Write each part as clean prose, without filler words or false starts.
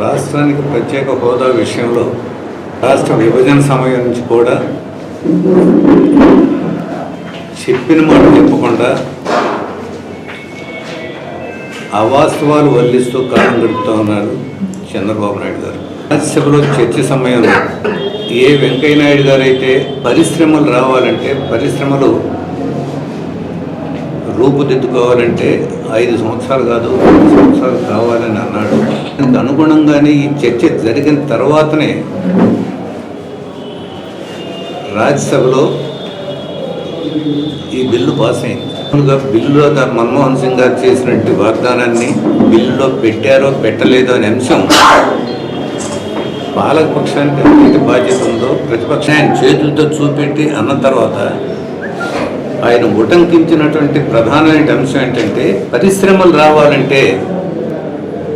రాష్ట్రానికి ప్రత్యేక హోదా విషయంలో రాష్ట్ర విభజన సమయం నుంచి కూడా చెప్పిన మాట చెప్పకుండా అవాస్తవాలు వల్లిస్తూ కాలం గడుపుతూ ఉన్నారు చంద్రబాబు నాయుడు గారు. రాజ్యసభలో చర్చ సమయంలో ఏ వెంకయ్య నాయుడు గారు అయితే పరిశ్రమలు రావాలంటే, పరిశ్రమలు రూపుదిద్దుకోవాలంటే 5 సంవత్సరాలు కాదు 10 సంవత్సరాలు కావాలని అన్నాడు. దానికి అనుగుణంగానే ఈ చర్చ జరిగిన తర్వాతనే రాజ్యసభలో ఈ బిల్లు పాస్ అయింది. బిల్లులో మన్మోహన్ సింగ్ గారు చేసినట్టు వాగ్దానాన్ని బిల్లులో పెట్టారో పెట్టలేదో అనే అంశం పాలకపక్షానికి ఎంత బాధ్యత ఉందో ప్రతిపక్షాన్ని చేతులతో చూపెట్టి అన్న తర్వాత ఆయన ఉటంకించినటువంటి ప్రధానమైన అంశం ఏంటంటే, పరిశ్రమలు రావాలంటే,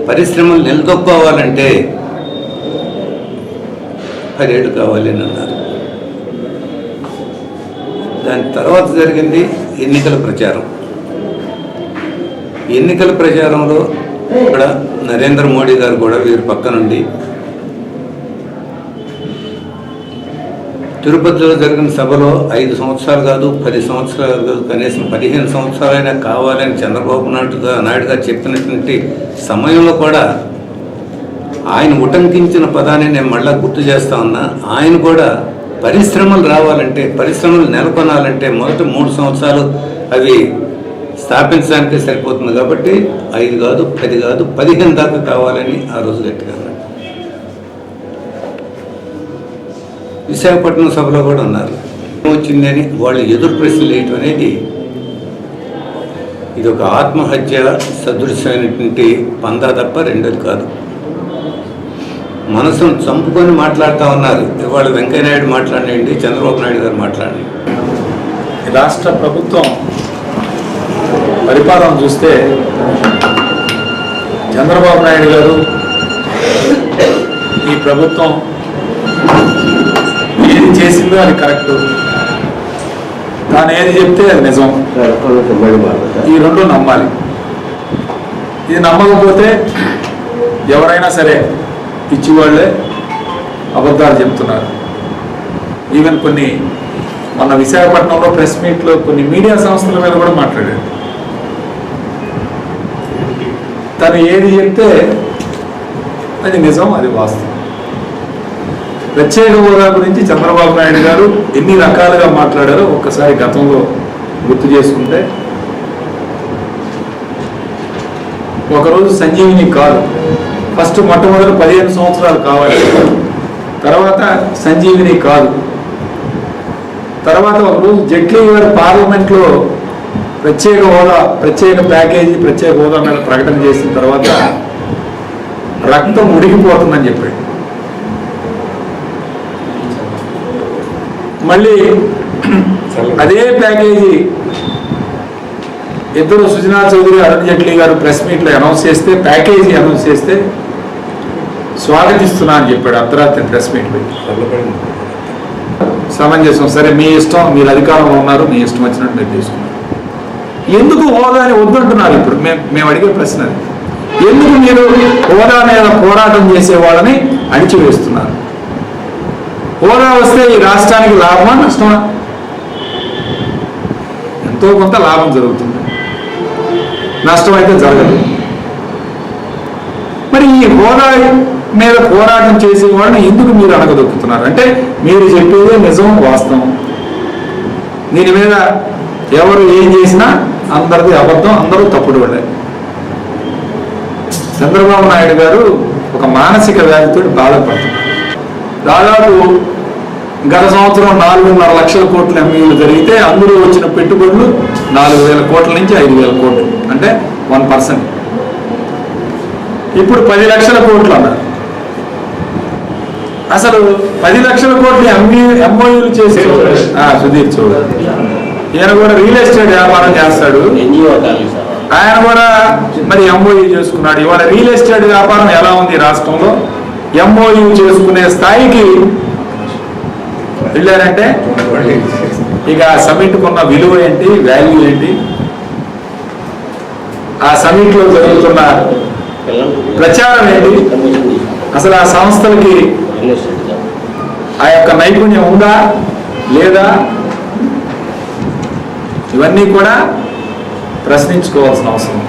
పరిశ్రమలు నిలదొక్కోవాలంటే 10 ఏళ్ళు కావాలి అని అన్నారు. దాని తర్వాత జరిగింది ఎన్నికల ప్రచారం. ఎన్నికల ప్రచారంలో ఇక్కడ నరేంద్ర మోడీ గారు కూడా వీరి పక్క నుండి తిరుపతిలో జరిగిన సభలో 5 సంవత్సరాలు కాదు 10 సంవత్సరాలు కాదు కనీసం 15 సంవత్సరాలైనా కావాలని చంద్రబాబు నాయుడు గారు చెప్పినటువంటి సమయంలో కూడా ఆయన ఉటంకించిన పదాన్ని నేను మళ్ళా గుర్తు చేస్తా ఉన్నా. ఆయన కూడా పరిశ్రమలు రావాలంటే, పరిశ్రమలు నెలకొనాలంటే మొదట 3 సంవత్సరాలు అవి స్థాపించడానికి సరిపోతుంది కాబట్టి 5 కాదు 10 కాదు 15 దాకా కావాలని ఆ రోజు గట్టిగా అన్నాడు. విశాఖపట్నం సభలో కూడా ఉన్నారు. వచ్చిందని వాళ్ళు ఎదురు ప్రశ్నలు వేయటం అనేది ఇది ఒక ఆత్మహత్య సదృశ్యమైనటువంటి పందా తప్ప రెండోది కాదు. మనసును చంపుకొని మాట్లాడుతూ ఉన్నారు. ఇవాళ వెంకయ్య నాయుడు మాట్లాడండి, చంద్రబాబు నాయుడు గారు మాట్లాడండి. రాష్ట్ర ప్రభుత్వం పరిపాలన చూస్తే చంద్రబాబు నాయుడు గారు ఈ ప్రభుత్వం ఏది చేసిందో అది కరెక్ట్, తాను ఏది చెప్తే అది నిజం, ఈ రెండు నమ్మాలి. ఇది నమ్మకపోతే ఎవరైనా సరే పిచ్చివాళ్లే అబద్ధాలు చెప్తున్నారు. ఈవెన్ కొన్ని మన విశాఖపట్నంలో ప్రెస్ మీట్లో కొన్ని మీడియా సంస్థల మీద కూడా మాట్లాడారు. తను ఏది చెప్తే అది నిజం, అది వాస్తవం. ప్రత్యేక హోదా గురించి చంద్రబాబు నాయుడు గారు ఎన్ని రకాలుగా మాట్లాడారో ఒక్కసారి గతంలో గుర్తు చేసుకుంటే, ఒకరోజు సంజీవిని కాదు, ఫస్ట్ మొట్టమొదటి 15 సంవత్సరాలు కావాలి, తర్వాత సంజీవిని కాదు, తర్వాత ఒకరోజు జైట్లీ గారు పార్లమెంట్లో ప్రత్యేక హోదా, ప్రత్యేక ప్యాకేజీ, ప్రత్యేక హోదా మీద ప్రకటన చేసిన తర్వాత రక్తం ఉడికిపోతుందని చెప్పాడు. మళ్ళీ అదే ప్యాకేజీ ఇద్దరు సుజనా చౌదరి, అరుణ్ జైట్లీ గారు ప్రెస్ మీట్లో అనౌన్స్ చేస్తే, ప్యాకేజీ అనౌన్స్ చేస్తే స్వాగతిస్తున్నా అని చెప్పాడు అర్ధరాత్రి ప్రెస్ మీట్ పెట్టి. సమంజసం, సరే మీ ఇష్టం, మీరు అధికారంలో ఉన్నారు, మీ ఇష్టం వచ్చినట్టు మీరు తీసుకున్నారు. ఎందుకు హోదాని వద్దంటున్నారు? ఇప్పుడు మేము అడిగే ప్రశ్న అది. ఎందుకు మీరు హోదా మీద పోరాటం చేసే వాళ్ళని అణిచివేస్తున్నారు? హోదా వస్తే ఈ రాష్ట్రానికి లాభమా నష్టమా? ఎంతో కొంత లాభం జరుగుతుంది, నష్టం అయితే జరగదు. మరి ఈ హోదా మీద పోరాటం చేసే వాళ్ళని ఎందుకు మీరు అణగదొక్కుతున్నారు? అంటే మీరు చెప్పేదే నిజం, వాస్తవం. దీని మీద ఎవరు ఏం చేసినా అందరిది అబద్ధం, అందరూ తప్పుడు వాళ్ళే. చంద్రబాబు నాయుడు గారు ఒక మానసిక వ్యాధితో బాధపడుతున్నారు. దాదాపు గత సంవత్సరం 4.5 లక్షల కోట్ల ఎంఈలు జరిగితే అందులో వచ్చిన పెట్టుబడులు 4,000 కోట్ల నుంచి 5,000 కోట్లు, అంటే 1%. ఇప్పుడు 10 లక్షల కోట్లు అన్నారు. అసలు 10 లక్షల కోట్లు ఎంఓయూలు చేసి సుధీర్ చౌదరి, ఈయన కూడా రియల్ ఎస్టేట్ వ్యాపారం చేస్తాడు, ఆయన కూడా మరి ఎంఓయూ చేసుకున్నాడు. ఇవాళ రియల్ ఎస్టేట్ వ్యాపారం ఎలా ఉంది రాష్ట్రంలో? ఎంఓయూ చేసుకునే స్థాయికి వెళ్ళారంటే ఇక సమిట్కున్న విలువ ఏంటి, వాల్యూ ఏంటి? ఆ సమిట్లో జరుగుతున్న ప్రచారం ఏంటి? అసలు ఆ సంస్థలకి ఆ యొక్క నైపుణ్యం ఉందా లేదా, ఇవన్నీ కూడా ప్రశ్నించుకోవాల్సిన అవసరం.